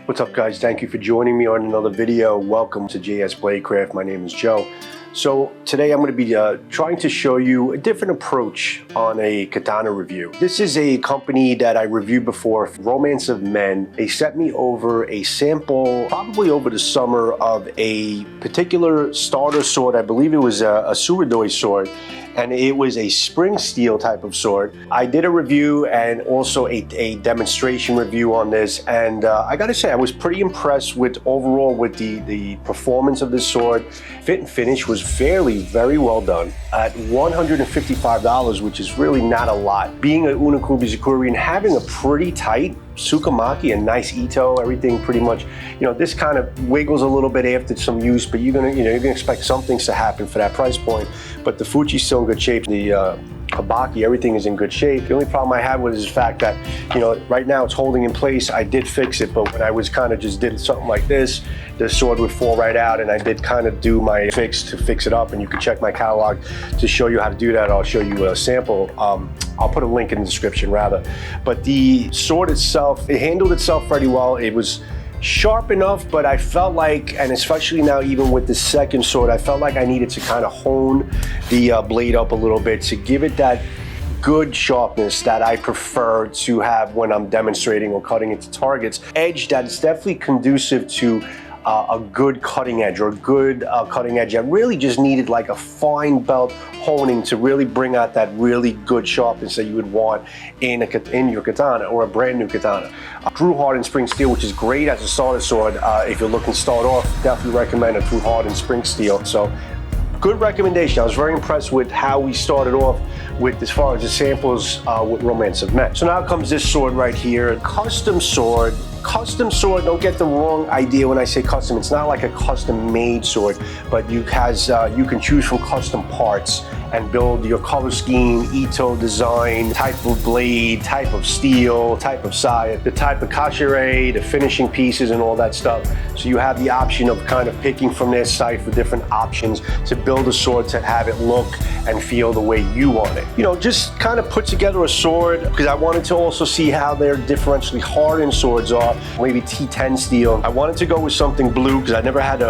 What's up, guys? Thank you for joining me on another video. Welcome to JS Bladecraft. My name is Joe. So today I'm going to be trying to show you a different approach on a Katana review. This is a company that I reviewed before, Romance of Men. They sent me over a sample probably over the summer of a particular starter sword. I believe it was a Suridoi sword, and it was a spring steel type of sword. I did a review and also a demonstration review on this, and I gotta say I was pretty impressed with overall with the performance of this sword. Fit and finish was very well done at $155, which is really not a lot. Being an Unakubi Zakuri and having a pretty tight Tsukamaki, a nice Ito, everything pretty much, this kind of wiggles a little bit after some use, but you're gonna expect some things to happen for that price point. But the Fuji's still in good shape. The Habaki, everything is in good shape. The only problem I had was the fact that, right now it's holding in place. I did fix it, but when I was kind of just did something like this, the sword would fall right out, and I did kind of do my fix to fix it up, and you can check my catalog to show you how to do that. I'll show you a sample. I'll put a link in the description rather. But the sword itself, it handled itself pretty well. It was sharp enough, but I felt like, and especially now even with the second sword, I felt like I needed to kind of hone the blade up a little bit to give it that good sharpness that I prefer to have when I'm demonstrating or cutting into targets. Edge that is definitely conducive to a good cutting edge, or a good cutting edge. I really just needed like a fine belt honing to really bring out that really good sharpness that you would want in your katana, or a brand new katana. True hardened spring steel, which is great as a starter sword. If you're looking to start off, definitely recommend a true hardened spring steel. So good recommendation. I was very impressed with how we started off with as far as the samples with Romance of Men. So now comes this sword right here, custom sword. Custom sword, don't get the wrong idea when I say custom. It's not like a custom made sword, but you can choose from custom parts and build your color scheme, Ito design, type of blade, type of steel, type of side, the type of kashire, the finishing pieces and all that stuff. So you have the option of kind of picking from their site for different options to build a sword to have it look and feel the way you want it. Just kind of put together a sword because I wanted to also see how their differentially hardened swords are. Maybe T10 steel. I wanted to go with something blue because I never had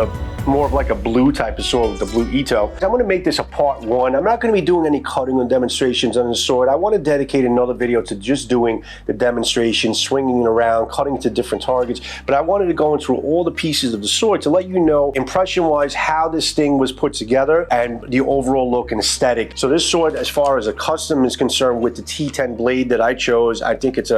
more of like a blue type of sword with the blue Ito. I'm going to make this a part one. I'm not going to be doing any cutting or demonstrations on the sword. I want to dedicate another video to just doing the demonstration, swinging it around, cutting it to different targets. But I wanted to go through all the pieces of the sword to let you know, impression-wise, how this thing was put together and the overall look and aesthetic. So this sword, as far as a custom is concerned, with the T10 blade that I chose, I think it's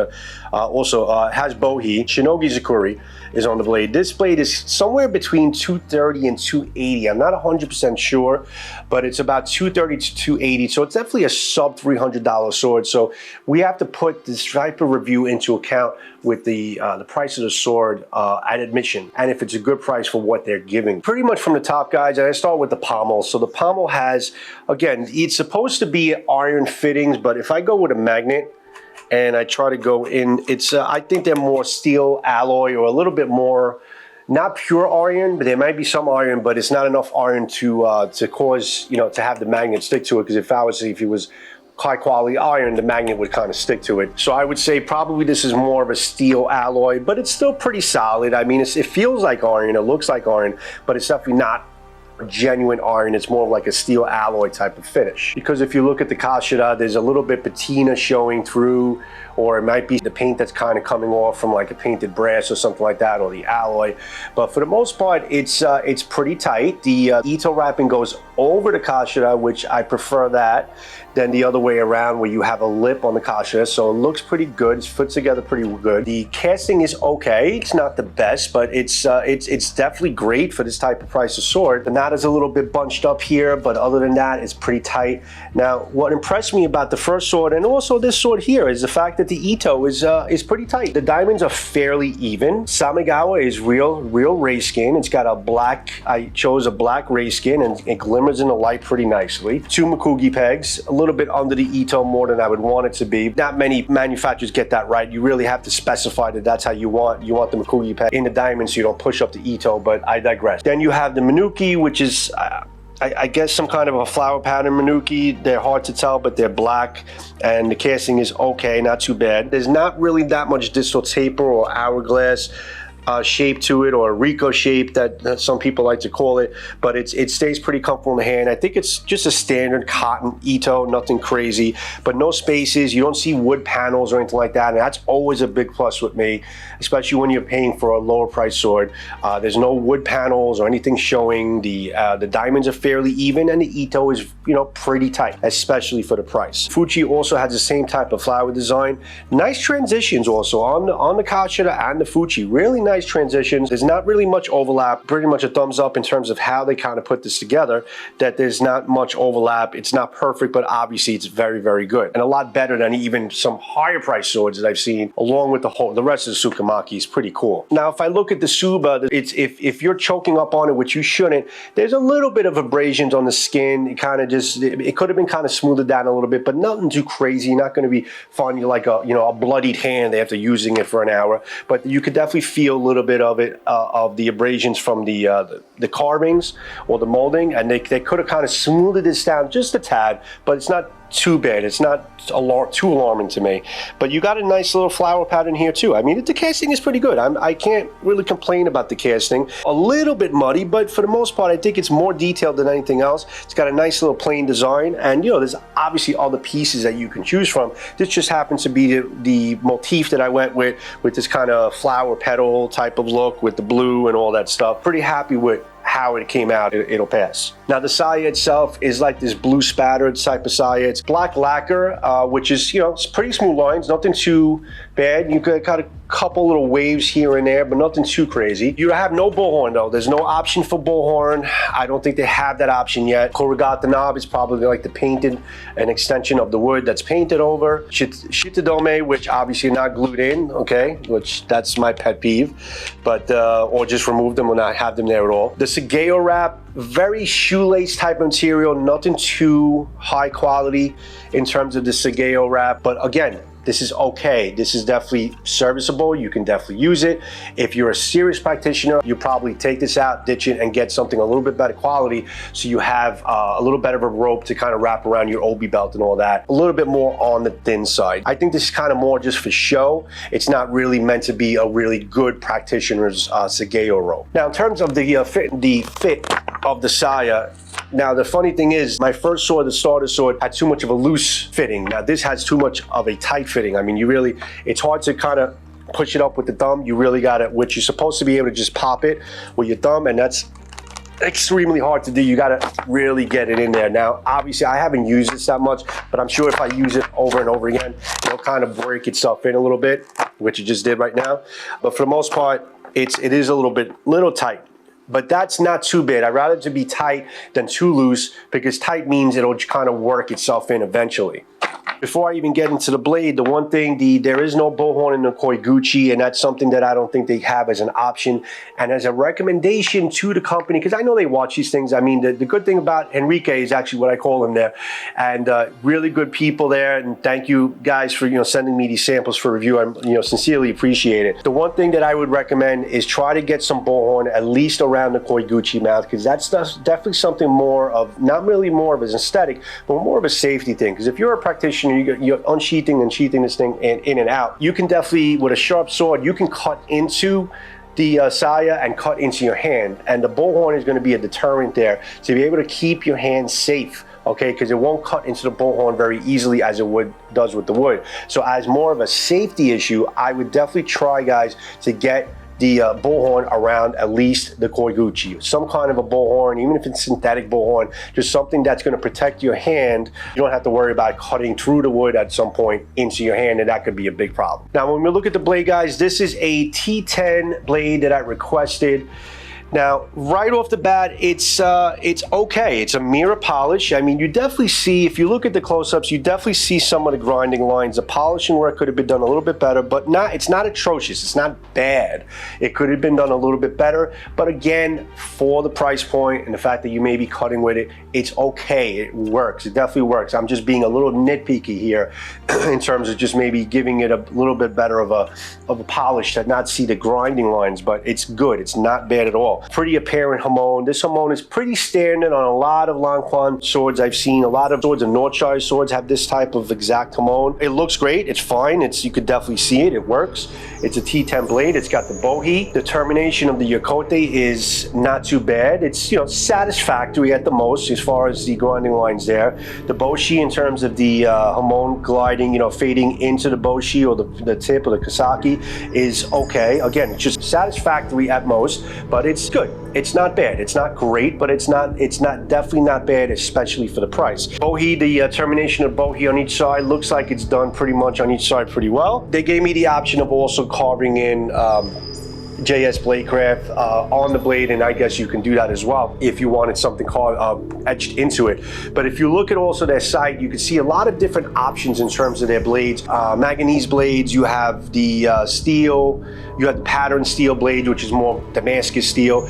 also has bohi. Shinogi Zakuri is on the blade. This blade is somewhere between 230 and 280. I'm not 100% sure, but it's about 230 to 280. So it's definitely a sub $300 sword. So we have to put this type of review into account with the price of the sword at admission, and if it's a good price for what they're giving. Pretty much from the top, guys, and I start with the pommel. So the pommel has, again, it's supposed to be iron fittings, but if I go with a magnet and I try to go in, it's I think they're more steel alloy, or a little bit more, not pure iron, but there might be some iron, but it's not enough iron to cause, to have the magnet stick to it, because if it was high quality iron, the magnet would kind of stick to it. So I would say probably this is more of a steel alloy, but it's still pretty solid. I mean, it feels like iron, it looks like iron, but it's definitely not genuine iron. It's more like a steel alloy type of finish. Because if you look at the kashira, there's a little bit patina showing through, or it might be the paint that's kind of coming off from like a painted brass or something like that, or the alloy. But for the most part, it's pretty tight. The Ito wrapping goes over the kashira, which I prefer that than the other way around, where you have a lip on the kashira. So it looks pretty good. It's put together pretty good. The casting is okay. It's not the best, but it's definitely great for this type of price of sword. The knot is a little bit bunched up here, but other than that, it's pretty tight. Now, what impressed me about the first sword, and also this sword here, is the fact that the Ito is pretty tight. The diamonds are fairly even. Samigawa is real ray skin. It's got a black, I chose a black ray skin, and it glimmers in the light pretty nicely. 2 Makugi pegs, a little bit under the Ito, more than I would want it to be. Not many manufacturers get that right. You really have to specify that that's how you want the Makugi peg in the diamond, so you don't push up the Ito, but I digress. Then you have the Minuki, which is I guess some kind of a flower pattern Minuki. They're hard to tell, but they're black, and the casting is okay, not too bad. There's not really that much distal taper or hourglass. shape to it, or a Rico shape that some people like to call it, but it stays pretty comfortable in the hand. I think it's just a standard cotton Ito, nothing crazy, but no spaces. You don't see wood panels or anything like that, and that's always a big plus with me, especially when you're paying for a lower price sword. There's no wood panels or anything showing. The diamonds are fairly even, and the Ito is, you know, pretty tight, especially for the price. Fuchi also has the same type of flower design. Nice transitions also on the Katana and the Fuchi. Really nice transitions. There's not really much overlap. Pretty much a thumbs up in terms of how they kind of put this together, that there's not much overlap. It's not perfect, but obviously it's very, very good, and a lot better than even some higher price swords that I've seen, along with the rest of the Tsukamaki is pretty cool. Now, if I look at the Tsuba, it's if you're choking up on it, which you shouldn't, there's a little bit of abrasions on the skin. It kind of just, it could have been kind of smoothed down a little bit, but nothing too crazy. Not going to be finding like a, you know, a bloodied hand after using it for an hour, but you could definitely feel a little bit of it, of the abrasions from the carvings or the molding, and they could have kind of smoothed this down just a tad, but it's not too bad. It's not too alarming to me. But you got a nice little flower pattern here too. I mean, the casting is pretty good. I can't really complain about the casting. A little bit muddy, but for the most part, I think it's more detailed than anything else. It's got a nice little plain design, and you know, there's obviously other pieces that you can choose from. This just happens to be the motif that I went with this kind of flower petal type of look with the blue and all that stuff. Pretty happy with how it came out. It'll pass. Now, the saya itself is like this blue spattered type of saya. It's black lacquer, which is, you know, it's pretty smooth lines, nothing too bad. You got a couple little waves here and there, but nothing too crazy. You have no bullhorn though. There's no option for bullhorn. I don't think they have that option yet. Korugata knob is probably like an extension of the wood that's painted over. Shitadome, which obviously are not glued in, okay, which that's my pet peeve, but or just remove them when I have them there at all. The Sageo wrap, very shoelace type material, nothing too high quality in terms of the Sageo wrap, but again, this is okay. This is definitely serviceable. You can definitely use it. If you're a serious practitioner, you probably take this out, ditch it, and get something a little bit better quality, so you have a little better of a rope to kind of wrap around your obi belt and all that. A little bit more on the thin side. I think this is kind of more just for show. It's not really meant to be a really good practitioner's Sageo rope. Now, in terms of the fit of the saya, now, the funny thing is, my first sword, the starter sword, had too much of a loose fitting. Now, this has too much of a tight fitting. I mean, it's hard to kind of push it up with the thumb. You really got to, what you're supposed to be able to just pop it with your thumb, and that's extremely hard to do. You got to really get it in there. Now, obviously, I haven't used this that much, but I'm sure if I use it over and over again, it'll kind of break itself in a little bit, which it just did right now. But for the most part, it is a little tight. But that's not too bad. I'd rather it to be tight than too loose, because tight means it'll kind of work itself in eventually. Before I even get into the blade, the one thing, there is no bullhorn in the Koiguchi, and that's something that I don't think they have as an option. And as a recommendation to the company, because I know they watch these things, I mean, the good thing about Enrique is actually what I call him there, and really good people there, and thank you guys for, you know, sending me these samples for review. I, you know, sincerely appreciate it. The one thing that I would recommend is try to get some bullhorn at least around the Koiguchi mouth, because that's definitely something more of, not really more of an aesthetic, but more of a safety thing. Because if you're a practitioner, you're unsheathing and sheathing this thing in and out, you can definitely, with a sharp sword, you can cut into the saya and cut into your hand, and the bullhorn is going to be a deterrent there to be able to keep your hand safe, okay, because it won't cut into the bullhorn very easily as it does with the wood. So as more of a safety issue, I would definitely try, guys, to get the bullhorn around at least the Koiguchi. Some kind of a bullhorn, even if it's synthetic bullhorn, just something that's going to protect your hand. You don't have to worry about cutting through the wood at some point into your hand, and that could be a big problem. Now, when we look at the blade, guys, this is a T10 blade that I requested. Now, right off the bat, it's okay. It's a mirror polish. I mean, you definitely see, if you look at the close-ups, you definitely see some of the grinding lines. The polishing work could have been done a little bit better, but it's not atrocious. It's not bad. It could have been done a little bit better, but again, for the price point and the fact that you may be cutting with it, it's okay. It works. It definitely works. I'm just being a little nitpicky here in terms of just maybe giving it a little bit better of a polish to not see the grinding lines, but it's good. It's not bad at all. detail. Pretty apparent hamon. This hamon is pretty standard on a lot of Longquan swords I've seen. A lot of swords and Northshire swords have this type of exact hamon. It looks great. It's fine. You could definitely see it. It works. It's a T10 blade. It's got the bohe. The termination of the yokote is not too bad. It's, satisfactory at the most as far as the grinding lines there. The boshi, in terms of the hamon gliding, fading into the boshi or the tip or the kasaki, is okay. Again, it's just satisfactory at most, but it's good. It's not bad. It's not great, but it's definitely not bad, especially for the price. Bohe, the termination of bohe on each side looks like it's done pretty much on each side pretty well. They gave me the option of also carving in JS Bladecraft on the blade, and I guess you can do that as well if you wanted something etched into it. But if you look at also their site, you can see a lot of different options in terms of their blades. Manganese blades, you have the steel, you have the pattern steel blade, which is more Damascus steel.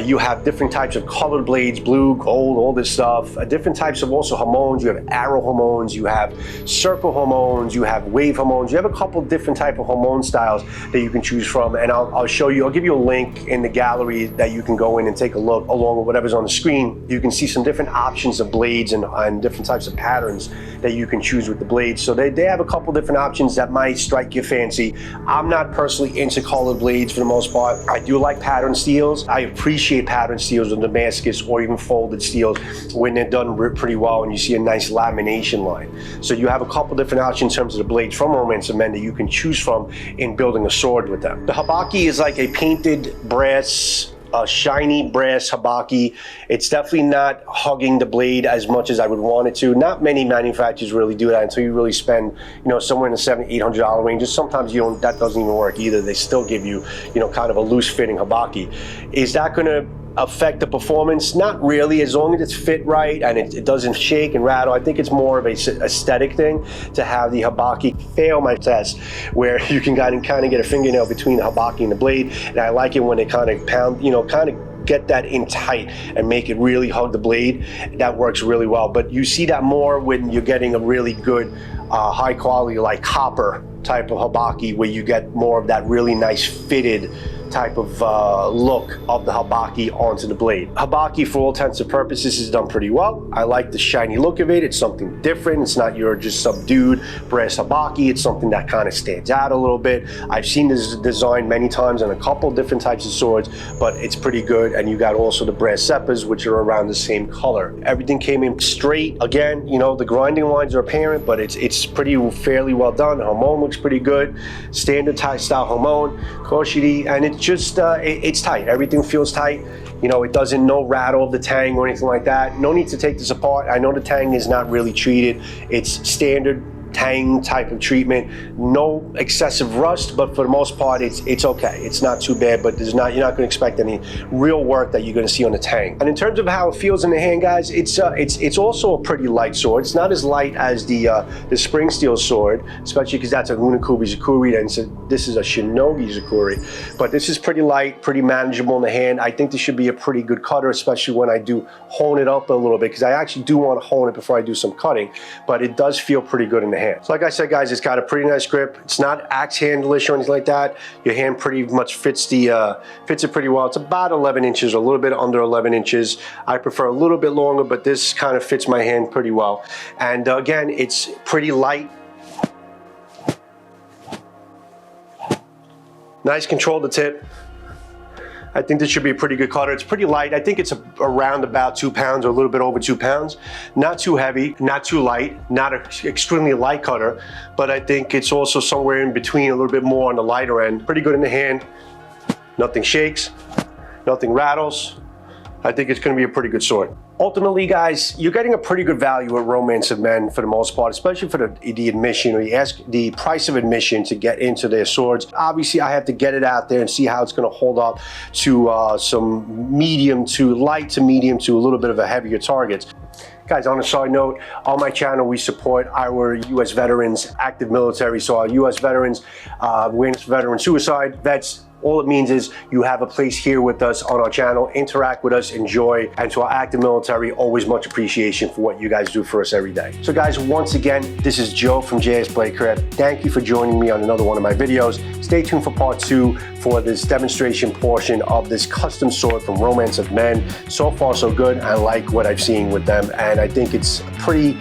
You have different types of colored blades, blue, gold, all this stuff. Different types of also hamons. You have arrow hamons, you have circle hamons, you have wave hamons. You have a couple different type of hamon styles that you can choose from, and I'll show you. I'll give you a link in the gallery that you can go in and take a look along with whatever's on the screen. You can see some different options of blades and different types of patterns that you can choose with the blades. So they have a couple different options that might strike your fancy. I'm not personally into colored blades for the most part. I do like pattern steels. I appreciate pattern steels or Damascus or even folded steels when they're done pretty well and you see a nice lamination line. So you have a couple different options in terms of the blades from Romance of Men that you can choose from in building a sword with them. The habaki is like a painted brass, shiny brass habaki. It's definitely not hugging the blade as much as I would want it to. Not many manufacturers really do that until you really spend, somewhere in the $700-800 range. Just sometimes that doesn't even work either. They still give you, kind of a loose fitting habaki. Is that going to affect the performance? Not really, as long as it's fit right and it doesn't shake and rattle. I think it's more of a aesthetic thing to have the habaki fail my test, where you can kind of get a fingernail between the habaki and the blade, and I like it when they kind of pound, kind of get that in tight and make it really hug the blade. That works really well, but you see that more when you're getting a really good high quality like copper type of habaki, where you get more of that really nice fitted type of look of the habaki onto the blade. Habaki, for all intents and purposes, is done pretty well. I like the shiny look of it. It's something different. It's not your just subdued brass habaki. It's something that kind of stands out a little bit. I've seen this design many times on a couple different types of swords, but it's pretty good. And you got also the brass seppas, which are around the same color. Everything came in straight. Again, the grinding lines are apparent, but it's pretty fairly well done. Hamon looks pretty good. Standard Thai style hamon, koshiri, and it's just it's tight. Everything feels tight. It doesn't, no rattle of the tang or anything like that. No need to take this apart. I know the tang is not really treated. It's standard tang type of treatment. No excessive rust, but for the most part, it's okay. It's not too bad, but you're not going to expect any real work that you're going to see on the tang. And in terms of how it feels in the hand, guys, it's also a pretty light sword. It's not as light as the spring steel sword, especially because that's a Unakubi Zakuri, and this is a Shinogi Zakuri. But this is pretty light, pretty manageable in the hand. I think this should be a pretty good cutter, especially when I do hone it up a little bit, because I actually do want to hone it before I do some cutting, but it does feel pretty good in the hand. So like I said, guys, it's got a pretty nice grip. It's not axe handle-ish or anything like that. Your hand pretty much fits it pretty well. It's about 11 inches, or a little bit under 11 inches. I prefer a little bit longer, but this kind of fits my hand pretty well. And again, it's pretty light. Nice control of the tip. I think this should be a pretty good cutter. It's pretty light. I think it's around about 2 pounds or a little bit over 2 pounds. Not too heavy, not too light, not an extremely light cutter, but I think it's also somewhere in between, a little bit more on the lighter end. Pretty good in the hand. Nothing shakes, nothing rattles. I think it's going to be a pretty good sword. Ultimately, guys, you're getting a pretty good value at Romance of Men for the most part, especially for the admission, or you ask the price of admission to get into their swords. Obviously, I have to get it out there and see how it's going to hold up to some medium to light to medium to a little bit of a heavier targets. Guys, on a side note, on my channel, we support our U.S. veterans, active military. So our U.S. veterans, awareness of veteran suicide, vets, All it means is you have a place here with us on our channel, interact with us, enjoy, and to our active military, always much appreciation for what you guys do for us every day. So guys, once again, this is Joe from JS Bladecraft. Thank you for joining me on another one of my videos. Stay tuned for part 2 for this demonstration portion of this custom sword from Romance of Men. So far so good. I like what I've seen with them, and I think it's a pretty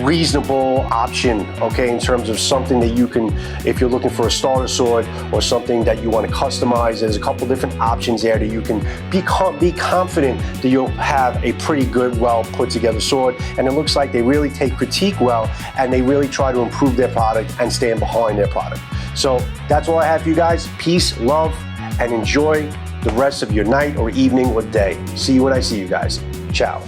reasonable option, okay, in terms of something that you can, if you're looking for a starter sword or something that you want to customize, there's a couple different options there that you can be confident that you'll have a pretty good, well put together sword. And it looks like they really take critique well, and they really try to improve their product and stand behind their product. So that's all I have for you guys. Peace, love, and enjoy the rest of your night or evening or day. See you when I see you guys. Ciao.